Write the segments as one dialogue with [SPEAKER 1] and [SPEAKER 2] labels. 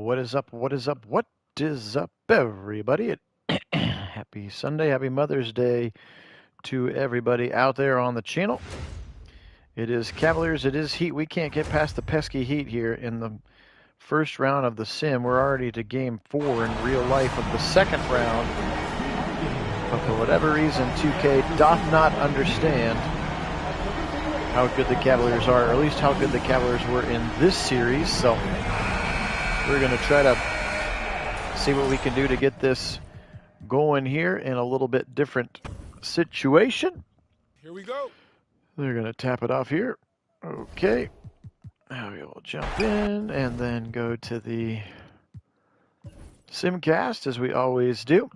[SPEAKER 1] What is up? What is up? What is up, everybody? Happy Sunday, happy Mother's Day to everybody out there on the channel. It is Cavaliers, it is Heat. We can't get past the pesky Heat here in the first round of the sim. We're already to game 4 in real life of the second round. But for whatever reason, 2K doth not understand how good the Cavaliers are, or at least how good the Cavaliers were in this series. So we're going to try to see what we can do to get this going here in a little bit different situation.
[SPEAKER 2] Here we go.
[SPEAKER 1] They're going to tap it off here. Okay. Now we will jump in and then go to the Simcast as we always do.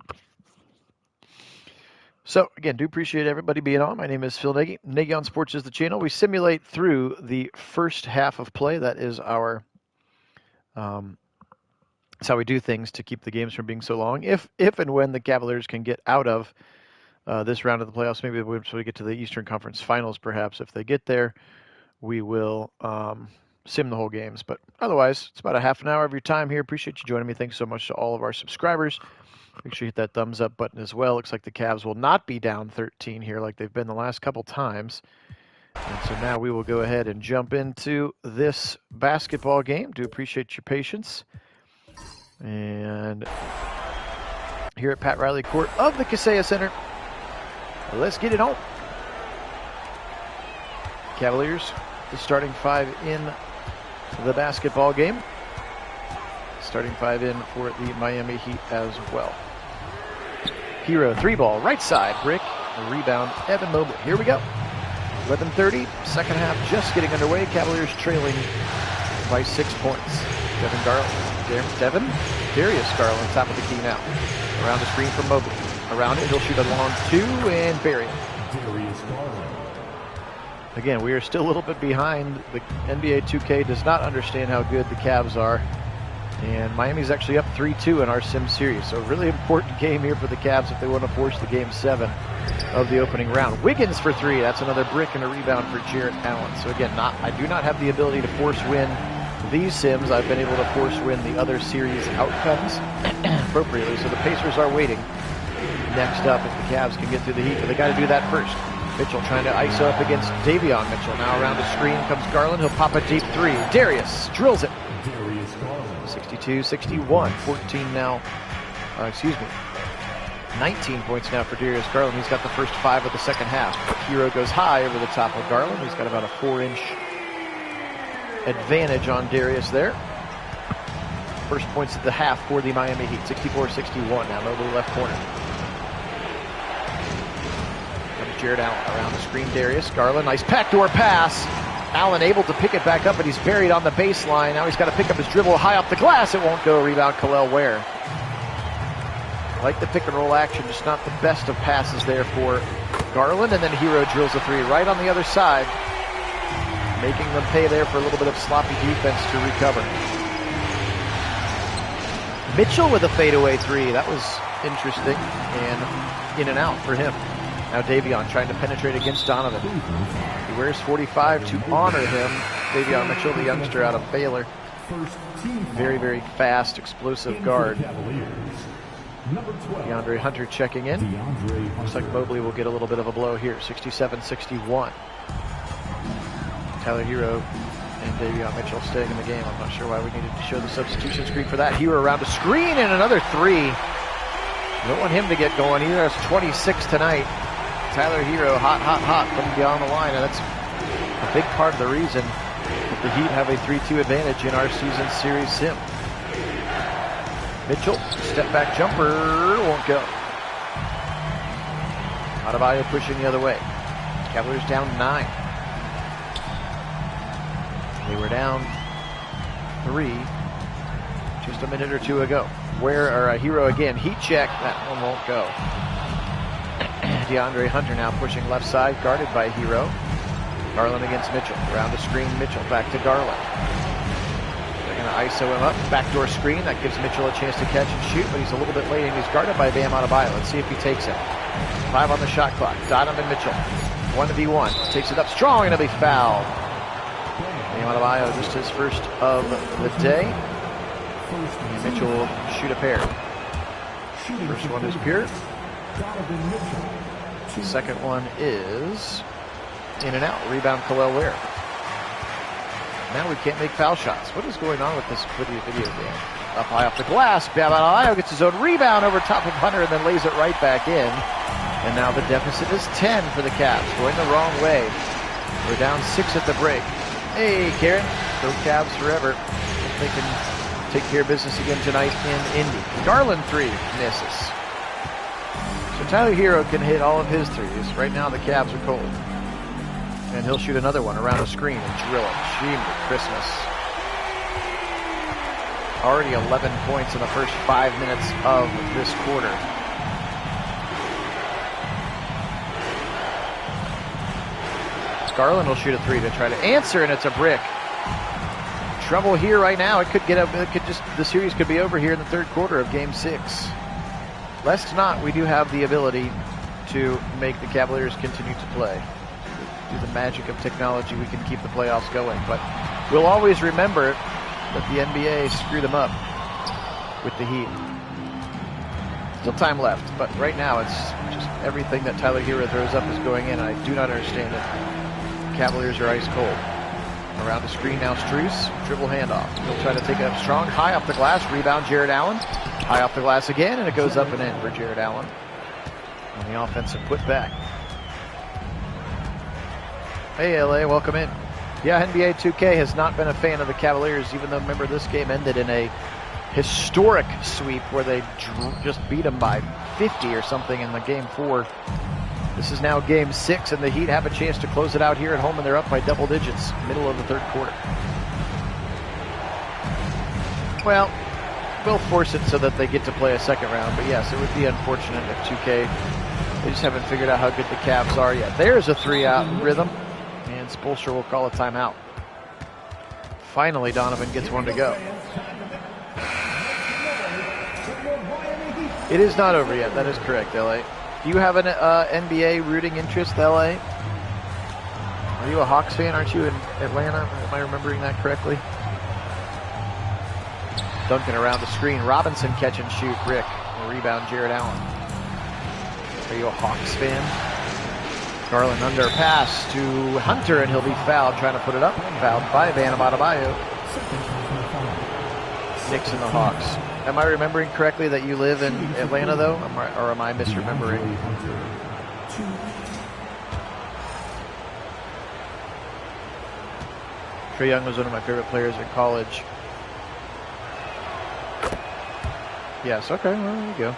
[SPEAKER 1] So, again, do appreciate everybody being on. My name is Phil Nagy. Nagy on Sports is the channel. We simulate through the first half of play. That is our, that's how we do things to keep the games from being so long. If and when the Cavaliers can get out of this round of the playoffs, maybe once we get to the Eastern Conference Finals, perhaps. If they get there, we will sim the whole games. But otherwise, it's about a half an hour of your time here. Appreciate you joining me. Thanks so much to all of our subscribers. Make sure you hit that thumbs up button as well. Looks like the Cavs will not be down 13 here like they've been the last couple times. And so now we will go ahead and jump into this basketball game. Do appreciate your patience. And here at Pat Riley Court of the Kaseya Center, let's get it on. Cavaliers, the starting 5 in the basketball game. Starting 5 in for the Miami Heat as well. Hero, 3-ball, right side, brick, a rebound, Evan Mobley. Here we go. 11:30, second half just getting underway. Cavaliers trailing by 6 points. Darius Garland, top of the key now. Around the screen from Mobley. Around it, he'll shoot a long 2 and bury it. Again, we are still a little bit behind. The NBA 2K does not understand how good the Cavs are. And Miami's actually up 3-2 in our sim series. So a really important game here for the Cavs if they want to force the game 7 of the opening round. Wiggins for 3. That's another brick and a rebound for Jarrett Allen. So again, I do not have the ability to force win these sims. I've been able to force win the other series outcomes appropriately. So the Pacers are waiting next up if the Cavs can get through the Heat. But they got to do that first. Mitchell trying to ISO up against Davion Mitchell. Now around the screen comes Garland. He'll pop a deep 3. Darius drills it. 62-61, 14 now, 19 points now for Darius Garland. He's got the first 5 of the second half. But Hero goes high over the top of Garland. He's got about a 4-inch advantage on Darius there. First points at the half for the Miami Heat, 64-61 now, Mobley left corner. Comes Jarrett Allen around the screen, Darius Garland, nice backdoor pass. Allen able to pick it back up, but he's buried on the baseline. Now he's got to pick up his dribble high off the glass. It won't go. Rebound, Khalil Ware. Like the pick and roll action, just not the best of passes there for Garland. And then Hero drills a 3 right on the other side, making them pay there for a little bit of sloppy defense to recover. Mitchell with a fadeaway 3. That was interesting and in and out for him. Now Davion trying to penetrate against Donovan. He wears 45 to honor him. Davion Mitchell, the youngster out of Baylor. Very, very fast, explosive guard. DeAndre Hunter checking in. Looks like Mobley will get a little bit of a blow here. 67-61. Tyler Hero and Davion Mitchell staying in the game. I'm not sure why we needed to show the substitution screen for that. Hero around a screen and another 3. Don't want him to get going either. That's 26 tonight. Tyler Hero, hot from beyond the line, and that's a big part of the reason that the Heat have a 3-2 advantage in our season series sim. Mitchell, step back jumper, won't go. Adebayo pushing the other way. Cavaliers down 9. They were down 3 just a minute or 2 ago. Hero again, heat check, that one won't go. DeAndre Hunter now pushing left side, guarded by Hero. Garland against Mitchell. Around the screen, Mitchell back to Garland. They're going to ISO him up. Backdoor screen. That gives Mitchell a chance to catch and shoot, but he's a little bit late, and he's guarded by Bam Adebayo. Let's see if he takes it. 5 on the shot clock. Donovan Mitchell. 1v1. Takes it up strong, and he'll be fouled. Bam Adebayo, just his first of the day. And Mitchell will shoot a pair. First one is pure. Second one is in and out. Rebound, Khalil Ware. Now we can't make foul shots. What is going on with this video game? Up high off the glass. Babalao gets his own rebound over top of Hunter and then lays it right back in. And now the deficit is 10 for the Cavs. Going the wrong way. We're down 6 at the break. Hey, Karen. Go Cavs forever. They can take care of business again tonight in Indy. Garland 3 misses. So Tyler Hero can hit all of his threes. Right now the Cavs are cold. And he'll shoot another one around the screen and drill it. Shame to Christmas. Already 11 points in the first 5 minutes of this quarter. Garland will shoot a 3 to try to answer, and it's a brick. Trouble here right now. The series could be over here in the third quarter of Game 6. Lest not, we do have the ability to make the Cavaliers continue to play. Through the magic of technology, we can keep the playoffs going. But we'll always remember that the NBA screwed them up with the Heat. Still time left, but right now it's just everything that Tyler Hero throws up is going in, and I do not understand it. Cavaliers are ice cold. Around the screen now, Strus, dribble handoff. He'll try to take a strong high off the glass, rebound Jared Allen. High off the glass again, and it goes up and in for Jared Allen. On the offensive putback. Hey LA, welcome in. Yeah, NBA 2K has not been a fan of the Cavaliers, even though, remember, this game ended in a historic sweep where they just beat them by 50 or something in the Game 4. This is now Game 6, and the Heat have a chance to close it out here at home, and they're up by double digits, middle of the third quarter. Well, we'll force it so that they get to play a second round, but yes, it would be unfortunate if 2K, they just haven't figured out how good the Cavs are yet. There's a 3-out rhythm, and Spoelstra will call a timeout. Finally, Donovan gets one to go. It is not over yet, that is correct, LA. Do you have an NBA rooting interest, LA? Are you a Hawks fan? Aren't you in Atlanta? Am I remembering that correctly? Duncan around the screen. Robinson catch and shoot. Rick. Rebound Jared Allen. Are you a Hawks fan? Garland under pass to Hunter, and he'll be fouled trying to put it up. Fouled by Bam Adebayo. Knicks and the Hawks. Am I remembering correctly that you live in Atlanta, though? Or am I misremembering? Trae Young was one of my favorite players in college. Yes, okay, well, there you go.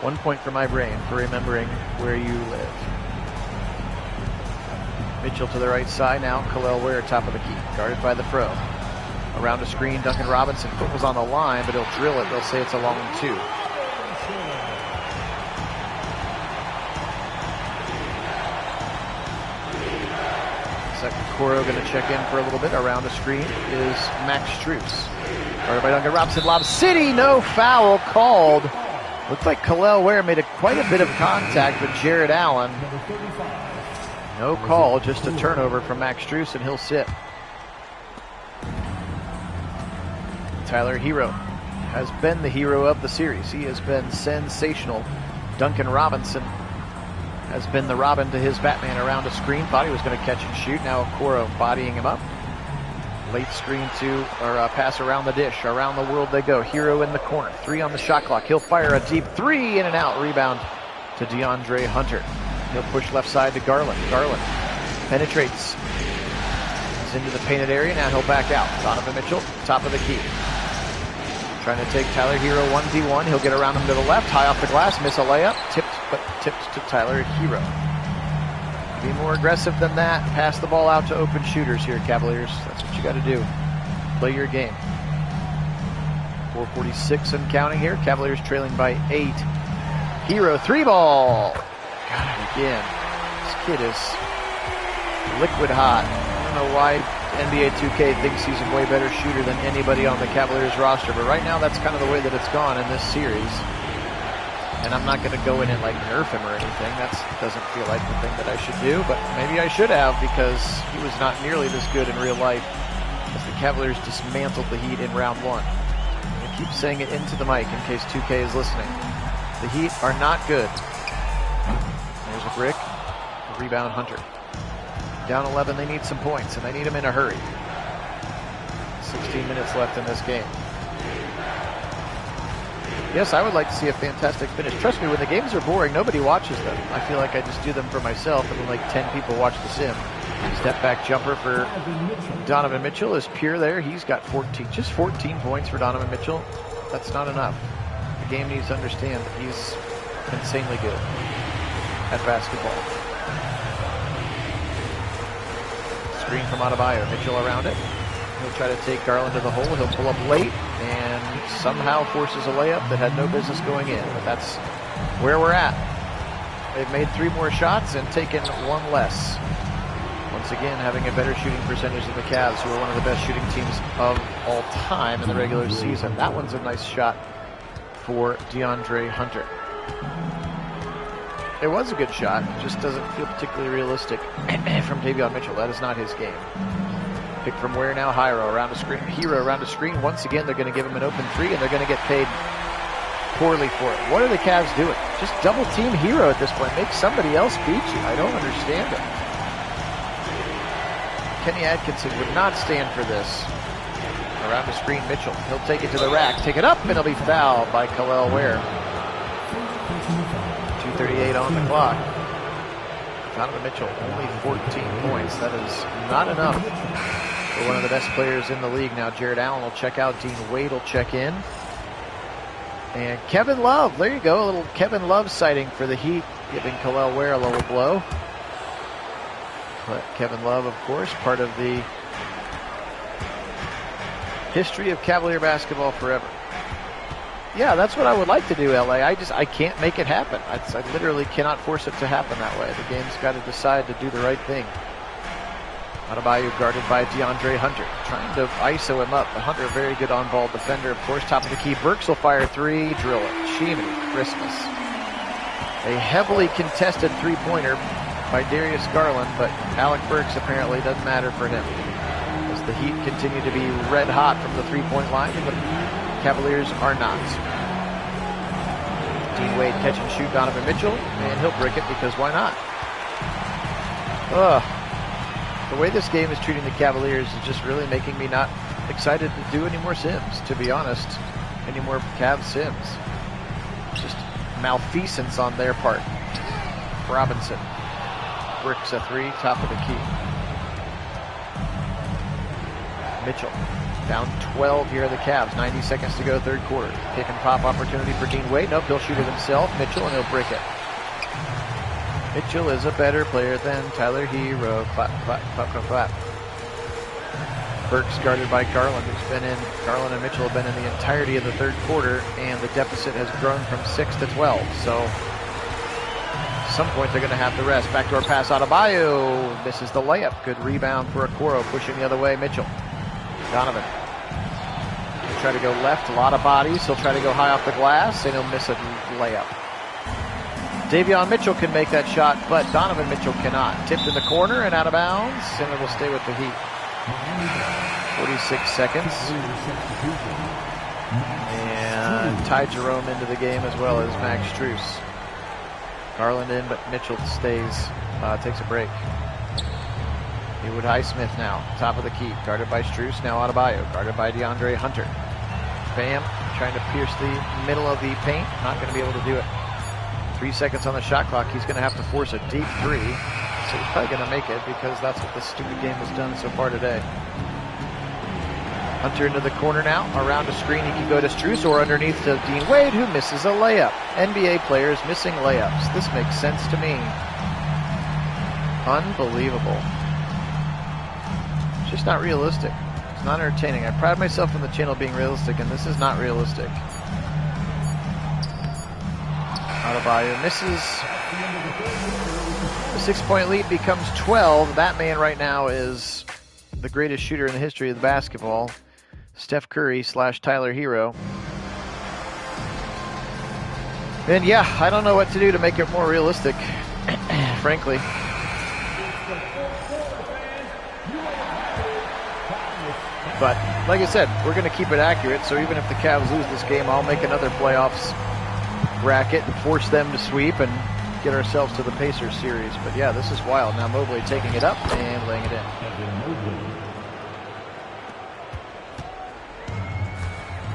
[SPEAKER 1] 1 point for my brain for remembering where you live. Mitchell to the right side now. Khalil Ware, top of the key. Guarded by the pro. Around the screen, Duncan Robinson. Foot was on the line, but he'll drill it. They'll say it's a long 2. Second Coro going to check in for a little bit. Around the screen is Max Strus. Guarded by Duncan Robinson. Lob City, no foul called. Looked like Khalil Ware made quite a bit of contact with Jared Allen. No call, just a turnover from Max Strus, and he'll sit. Tyler Hero has been the hero of the series. He has been sensational. Duncan Robinson has been the Robin to his Batman around a screen. Thought he was going to catch and shoot. Now Okoro bodying him up. Late screen pass around the dish. Around the world they go. Hero in the corner. 3 on the shot clock. He'll fire a deep 3 in and out. Rebound to DeAndre Hunter. He'll push left side to Garland. Garland penetrates. He's into the painted area. Now he'll back out. Donovan Mitchell, top of the key. Trying to take Tyler Hero 1v1. He'll get around him to the left. High off the glass. Miss a layup. Tipped to Tyler Hero. Be more aggressive than that. Pass the ball out to open shooters here, Cavaliers. That's what you got to do. Play your game. 4:46 and counting here. Cavaliers trailing by 8. Hero 3-ball. Got it again. This kid is liquid hot. I don't know why NBA 2K thinks he's a way better shooter than anybody on the Cavaliers roster, but right now that's kind of the way that it's gone in this series. And I'm not going to go in and like nerf him or anything. That doesn't feel like the thing that I should do, but maybe I should have, because he was not nearly this good in real life as the Cavaliers dismantled the Heat in round 1. keep saying it into the mic in case 2K is listening. The Heat are not good. There's a brick. A rebound, Hunter. Down 11, they need some points, and they need them in a hurry. 16 minutes left in this game. Yes, I would like to see a fantastic finish. Trust me, when the games are boring, nobody watches them. I feel like I just do them for myself, and then like 10 people watch the sim. Step back jumper for Donovan Mitchell is pure there. He's got 14, just 14 points for Donovan Mitchell. That's not enough. The game needs to understand that he's insanely good at basketball. Screen from Adebayo. Mitchell around it. He'll try to take Garland to the hole. He'll pull up late and somehow forces a layup that had no business going in. But that's where we're at. They've made 3 more shots and taken 1 less. Once again, having a better shooting percentage than the Cavs, who are one of the best shooting teams of all time in the regular season. That one's a nice shot for DeAndre Hunter. It was a good shot. It just doesn't feel particularly realistic from Davion Mitchell. That is not his game. Pick from where now? Hero around a screen. Hero around a screen. Once again, they're going to give him an open 3, and they're going to get paid poorly for it. What are the Cavs doing? Just double team Hero at this point. Make somebody else beat you. I don't understand it. Kenny Atkinson would not stand for this. Around the screen, Mitchell. He'll take it to the rack, take it up, and he'll be fouled by Khalil Ware. 2:38 on the clock. Donovan Mitchell, only 14 points. That is not enough for one of the best players in the league. Now Jared Allen will check out. Dean Wade will check in. And Kevin Love, there you go. A little Kevin Love sighting for the Heat, giving Khalil Ware a little blow. But Kevin Love, of course, part of the history of Cavalier basketball forever. Yeah, that's what I would like to do, LA. I can't make it happen. I literally cannot force it to happen that way. The game's got to decide to do the right thing. Adebayo guarded by DeAndre Hunter, trying to ISO him up. But Hunter, a very good on-ball defender, of course. Top of the key, Burks will fire 3, drill it. Shimmy, Christmas. A heavily contested three-pointer by Darius Garland, but Alec Burks apparently doesn't matter for him, as the Heat continue to be red hot from the three-point line, and the Cavaliers are not. Dean Wade catch and shoot Donovan Mitchell, and he'll brick it because why not? The way this game is treating the Cavaliers is just really making me not excited to do any more Sims, to be honest. Any more Cavs Sims. Just malfeasance on their part. Robinson bricks a 3, top of the key. Mitchell down 12 here are the Cavs. 90 seconds to go, third quarter. Pick and pop opportunity for Dean Wade. Nope, he'll shoot it himself. Mitchell, and he'll brick it. Mitchell is a better player than Tyler Hero. Clap, clap, clap, clap, clap. Burks guarded by Garland, Garland and Mitchell have been in the entirety of the third quarter, and the deficit has grown from 6 to 12. So, at some point they're going to have to rest. Backdoor pass, Adebayo misses the layup. Good rebound for Okoro, pushing the other way. Mitchell, Donovan. He'll try to go left, a lot of bodies. He'll try to go high off the glass, and he'll miss a layup. Davion Mitchell can make that shot, but Donovan Mitchell cannot. Tipped in the corner and out of bounds, and it will stay with the Heat. 46 seconds. And Ty Jerome into the game as well as Max Strus. Garland in, but Mitchell stays, takes a break. Haywood Highsmith now, top of the key, guarded by Strus, now Adebayo, guarded by DeAndre Hunter. Bam, trying to pierce the middle of the paint, not going to be able to do it. 3 seconds on the shot clock, he's going to have to force a deep 3, so he's probably going to make it because that's what this stupid game has done so far today. Hunter into the corner now, around a screen, he can go to Strus or underneath to Dean Wade, who misses a layup. NBA players missing layups. This makes sense to me. Unbelievable. It's just not realistic. It's not entertaining. I pride myself on the channel being realistic, and this is not realistic. Adebayo misses. The 6-point lead becomes 12. That man right now is the greatest shooter in the history of the basketball. Steph Curry / Tyler Hero. And yeah, I don't know what to do to make it more realistic, frankly. But like I said, we're going to keep it accurate. So even if the Cavs lose this game, I'll make another playoffs bracket and force them to sweep and get ourselves to the Pacers series. But yeah, this is wild. Now Mobley taking it up and laying it in.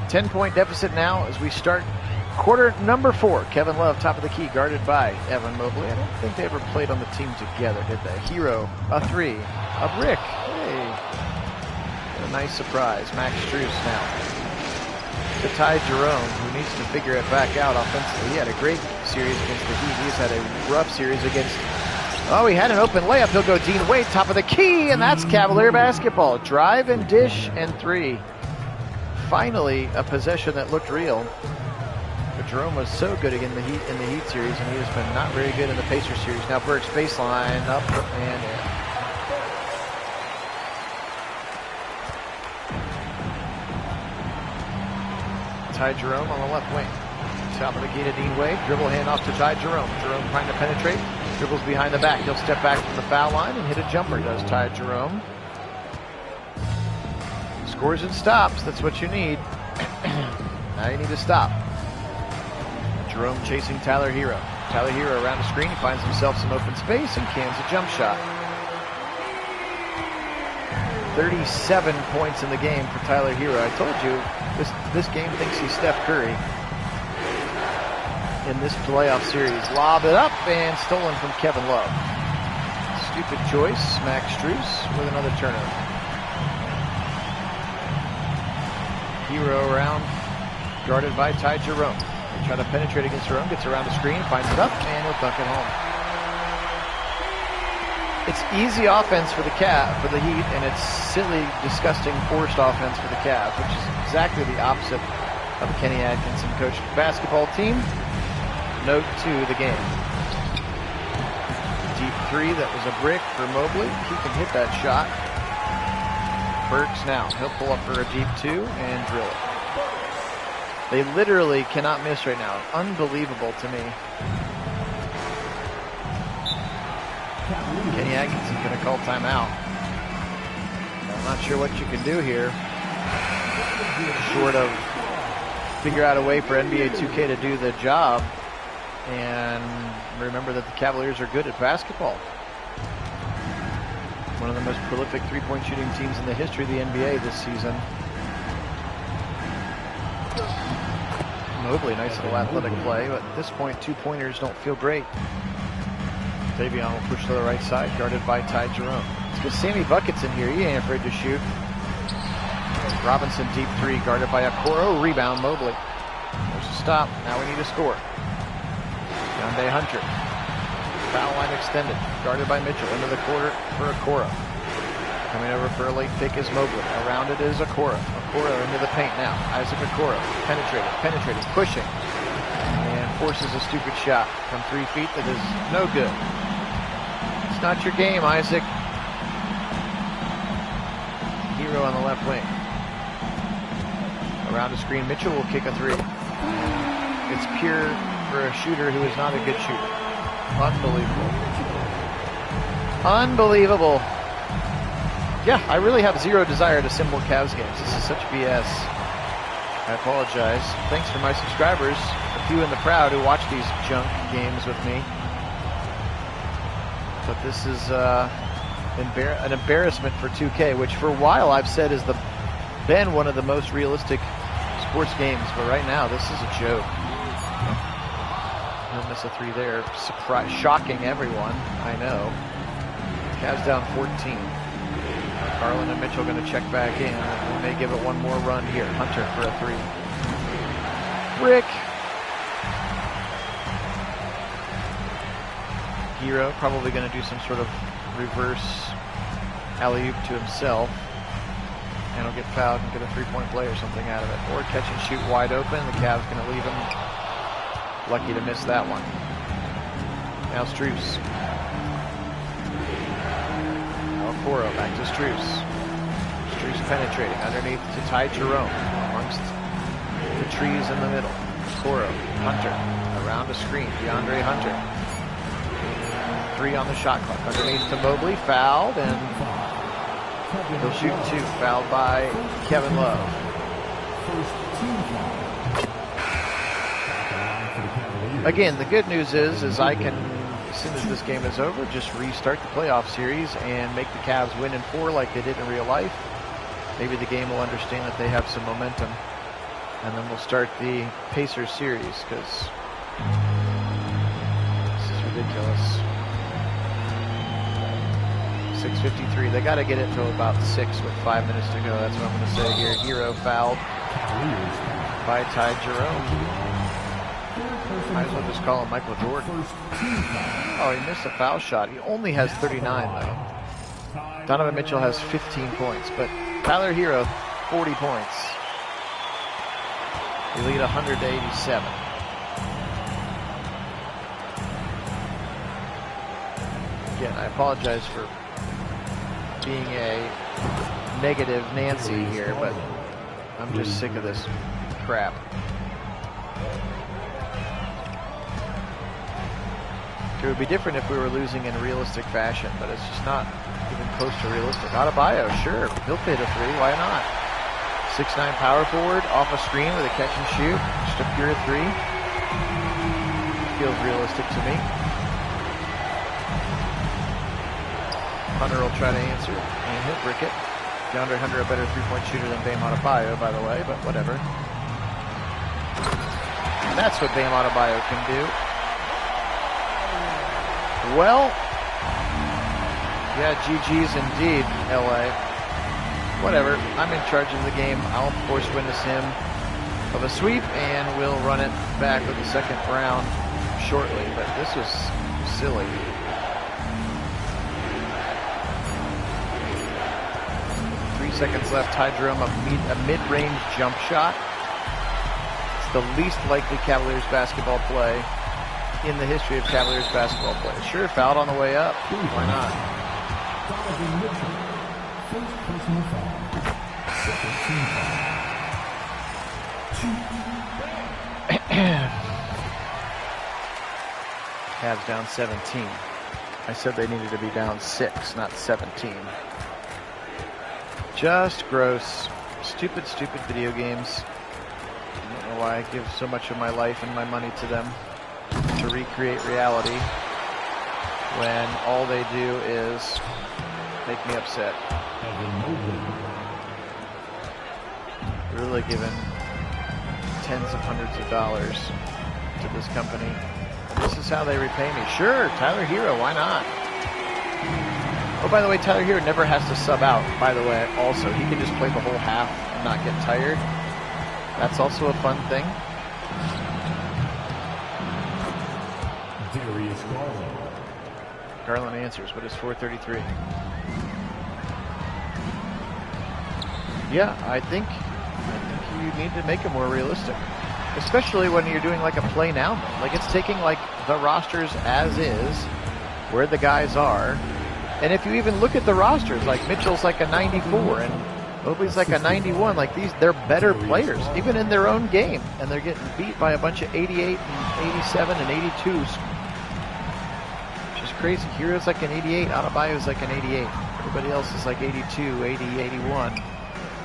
[SPEAKER 1] 10-point deficit now as we start quarter number 4. Kevin Love, top of the key, guarded by Evan Mobley. I don't think they ever played on the team together, did they? Hero, a 3, a brick. Hey, a nice surprise. Max Strus now to Ty Jerome, who needs to figure it back out offensively. He had a great series against the Heat. He's had a rough series against... Oh, he had an open layup. He'll go Dean Wade, top of the key, and that's Cavalier basketball. Drive and dish and 3. Finally, a possession that looked real. But Jerome was so good in the Heat series, and he has been not very good in the Pacers series. Now Burks baseline, up and in. Ty Jerome on the left wing. Top of the key to Dean Wade. Dribble handoff to Ty Jerome. Jerome trying to penetrate. Dribbles behind the back. He'll step back from the foul line and hit a jumper, does Ty Jerome. Scores and stops. That's what you need. Now you need to stop. Jerome chasing Tyler Hero. Tyler Hero around the screen. He finds himself some open space and cans a jump shot. 37 points in the game for Tyler Hero. I told you, this game thinks he's Steph Curry. In this playoff series, lob it up and stolen from Kevin Love. Stupid choice. Max Strus with another turnover. Hero around, guarded by Ty Jerome. They try to penetrate against Jerome, gets around the screen, finds it up, and he'll dunk it home. It's easy offense for the Heat, and it's silly, disgusting, forced offense for the Cavs, which is exactly the opposite of Kenny Atkinson coached basketball team. Note to the game. Deep 3, that was a brick for Mobley. He can hit that shot. Burks now, he'll pull up for a deep 2 and drill it. They literally cannot miss right now. Unbelievable to me. Kenny Atkinson's going to call timeout. I'm not sure what you can do here. Short of figure out a way for NBA 2K to do the job. And remember that the Cavaliers are good at basketball. One of the most prolific three-point shooting teams in the history of the NBA this season. Mobley, nice little athletic play, but at this point, 2-pointers don't feel great. Davion will push to the right side, guarded by Ty Jerome. Let's get Sammy Buckets in here. He ain't afraid to shoot. Robinson, deep 3, guarded by Okoro. Rebound, Mobley. There's a stop. Now we need a score. De'Anthony Hunter. Foul line extended. Guarded by Mitchell. Into the quarter for Okoro. Coming over for a late pick is Mobley. Around it is Okoro. Okoro into the paint now. Isaac Okoro. Penetrating, pushing. And forces a stupid shot from 3 feet that is no good. It's not your game, Isaac. Hero on the left wing. Around the screen, Mitchell will kick a 3. It's pure for a shooter who is not a good shooter. Unbelievable. Unbelievable. Yeah, I really have zero desire to sim more Cavs games. This is such BS. I apologize. Thanks for my subscribers, a few in the crowd who watch these junk games with me. But this is an embarrassment for 2K, which for a while I've said has been one of the most realistic sports games. But right now, this is a joke. He'll miss a 3 there. Surprise, shocking everyone. I know. Cavs down 14. Garland and Mitchell going to check back in. We may give it one more run here. Hunter for a 3. Rick. Hero probably going to do some sort of reverse alley-oop to himself. And he'll get fouled and get a 3-point play or something out of it. Or catch and shoot wide open. The Cavs going to leave him lucky to miss that one. Now Strus. Okoro back to Strus. Strus penetrating underneath to Ty Jerome amongst the trees in the middle. Okoro, Hunter around the screen. DeAndre Hunter. 3 on the shot clock. Underneath to Mobley, fouled, and He'll shoot 2, fouled by Kevin Love. Again, the good news is I can, as soon as this game is over, just restart the playoff series and make the Cavs win in 4 like they did in real life. Maybe the game will understand that they have some momentum. And then we'll start the Pacers series, because this is ridiculous. 6:53. They got to get it to about 6 with 5 minutes to go. That's what I'm going to say here. Hero fouled by Ty Jerome. Might as well just call him Michael Jordan. Oh, he missed a foul shot. He only has 39, though. Donovan Mitchell has 15 points, but Tyler Hero, 40 points. They lead 100 to 87. Again, I apologize for being a negative Nancy here, but I'm just sick of this crap. It would be different if we were losing in realistic fashion, but it's just not even close to realistic. Adebayo, sure, he'll hit a 3, why not? 6'9" power forward, off a screen with a catch and shoot, just a pure 3. Feels realistic to me. Hunter will try to answer, and he'll brick it. DeAndre Hunter, a better 3-point shooter than Bam Adebayo, by the way, but whatever. And that's what Bam Adebayo can do. Well, yeah, GG's indeed, LA. Whatever, I'm in charge of the game. I'll force witness him of a sweep, and we'll run it back with the second round shortly, but this was silly. Seconds left. Ty Jerome, a mid-range jump shot. It's the least likely Cavaliers basketball play in the history of Cavaliers basketball play. Sure, fouled on the way up. Why not? Cavs down 17. I said they needed to be down 6, not 17. Just gross. Stupid video games. I don't know why I give so much of my life and my money to them to recreate reality when all they do is make me upset. Really giving tens of hundreds of dollars to this company. This is how they repay me. Sure, Tyler Hero, why not? Oh, by the way, Tyler Hero never has to sub out, by the way, also. He can just play the whole half and not get tired. That's also a fun thing. Garland answers, but it's 4:33. Yeah, I think you need to make it more realistic. Especially when you're doing like a play now mode. Like it's taking like the rosters as is, where the guys are. And if you even look at the rosters, like Mitchell's like a 94 and Mobley's like a 91, like they're better players, even in their own game. And they're getting beat by a bunch of 88 and 87 and 82s. Which is crazy. Hero's like an 88, Adebayo's like an 88. Everybody else is like 82, 80, 81.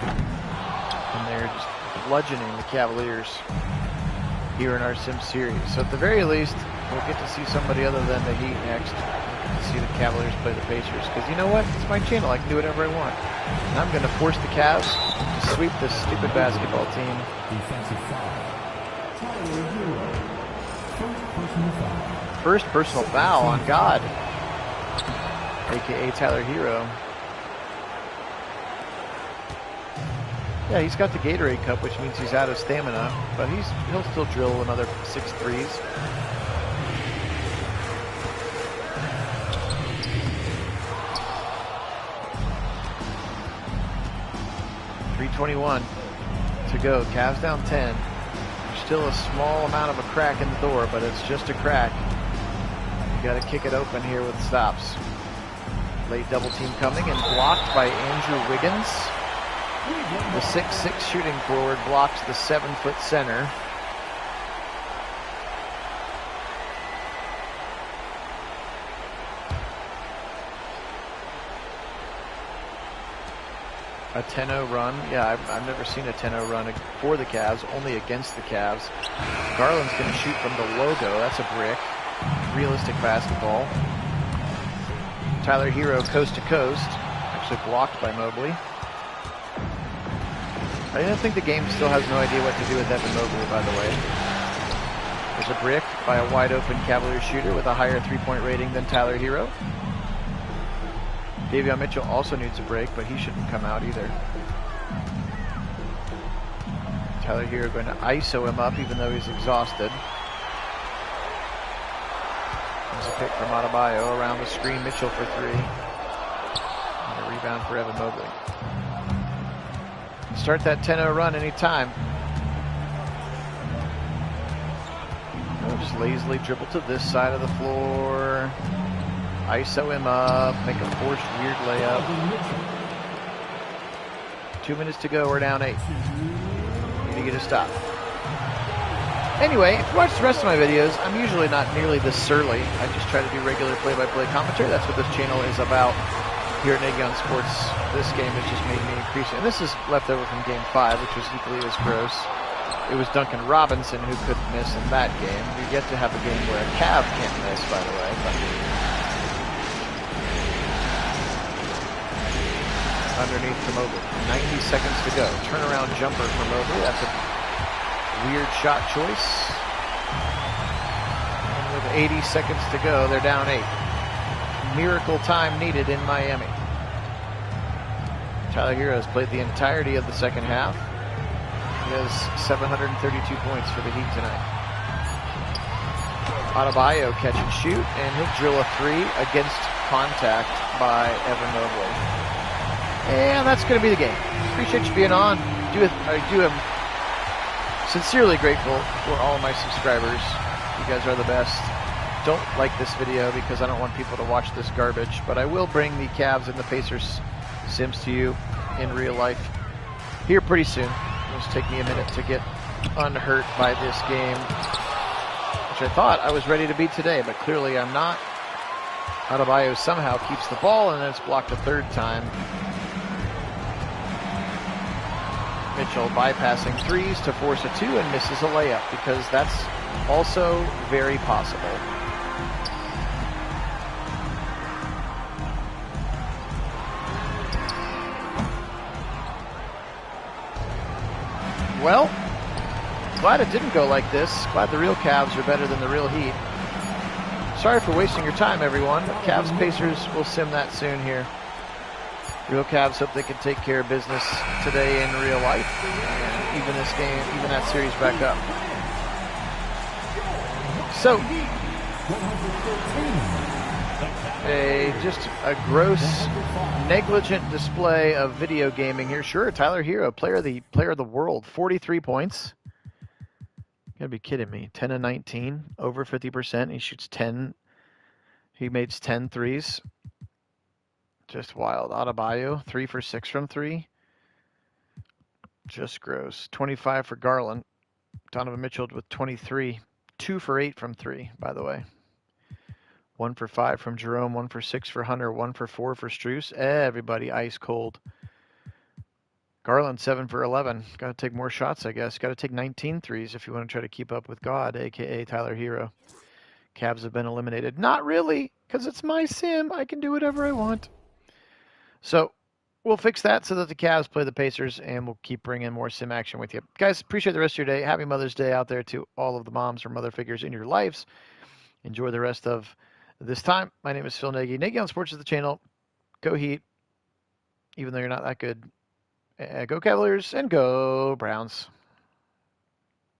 [SPEAKER 1] And they're just bludgeoning the Cavaliers here in our Sim series. So at the very least, we'll get to see somebody other than the Heat next. To see the Cavaliers play the Pacers. Because you know what? It's my channel. I can do whatever I want. And I'm going to force the Cavs to sweep this stupid basketball team. First personal foul on God. A.K.A. Tyler Hero. Yeah, he's got the Gatorade cup, which means he's out of stamina. But he'll still drill another 6 threes. .21 to go. Cavs down 10. There's still a small amount of a crack in the door, but it's just a crack. You got to kick it open here with stops. Late double team coming and blocked by Andrew Wiggins. The 6'6" shooting forward blocks the 7-foot center. A 10-0 run. Yeah, I've never seen a 10-0 run for the Cavs, only against the Cavs. Garland's going to shoot from the logo. That's a brick. Realistic basketball. Tyler Hero coast to coast. Actually blocked by Mobley. I don't think the game still has no idea what to do with Evan Mobley, by the way. There's a brick by a wide-open Cavaliers shooter with a higher three-point rating than Tyler Hero. Davion Mitchell also needs a break, but he shouldn't come out either. Tyler Hero going to ISO him up, even though he's exhausted. There's a pick from Adebayo around the screen. Mitchell for three. And a rebound for Evan Mobley. Start that 10-0 run anytime. Oh, just lazily dribble to this side of the floor. ISO him up, make a forced weird layup. 2 minutes to go, we're down 8. Need to get a stop. Anyway, if you watch the rest of my videos, I'm usually not nearly this surly. I just try to do regular play-by-play commentary. That's what this channel is about here at Nagy on Sports. This game has just made me increase it. And this is left over from Game 5, which was equally as gross. It was Duncan Robinson who couldn't miss in that game. We get to have a game where a Cav can't miss, by the way. Underneath to Mobley. 90 seconds to go. Turnaround jumper for Mobley. That's a weird shot choice. And with 80 seconds to go, they're down 8. Miracle time needed in Miami. Tyler Hero has played the entirety of the second half. He has 732 points for the Heat tonight. Adebayo catch and shoot, and he'll drill a three against contact by Evan Mobley. And that's going to be the game. Appreciate you being on. I am sincerely grateful for all my subscribers. You guys are the best. Don't like this video because I don't want people to watch this garbage, but I will bring the Cavs and the Pacers sims to you in real life here pretty soon. It'll just take me a minute to get unhurt by this game, which I thought I was ready to beat today, but clearly I'm not. Adebayo somehow keeps the ball, and then it's blocked a third time. Mitchell bypassing threes to force a 2 and misses a layup, because that's also very possible. Well, glad it didn't go like this. Glad the real Cavs are better than the real Heat. Sorry for wasting your time, everyone. Cavs Pacers will sim that soon here. Real Cavs hope they can take care of business today in real life and even this game, even that series back up. So, just a gross, negligent display of video gaming here. Sure, Tyler Hero, player of the world, 43 points. You gotta be kidding me. 10 of 19, over 50%. He shoots 10. He makes 10 threes. Just wild. Adebayo, 3 for 6 from 3. Just gross. 25 for Garland. Donovan Mitchell with 23. 2 for 8 from 3, by the way. 1 for 5 from Jerome. 1 for 6 for Hunter. 1 for 4 for Strus. Everybody ice cold. Garland, 7 for 11. Got to take more shots, I guess. Got to take 19 threes if you want to try to keep up with God, a.k.a. Tyler Hero. Cavs have been eliminated. Not really, because it's my sim. I can do whatever I want. So we'll fix that so that the Cavs play the Pacers, and we'll keep bringing more sim action with you. Guys, appreciate the rest of your day. Happy Mother's Day out there to all of the moms or mother figures in your lives. Enjoy the rest of this time. My name is Phil Nagy. Nagy on Sports is the channel. Go Heat, even though you're not that good. Go Cavaliers, and go Browns.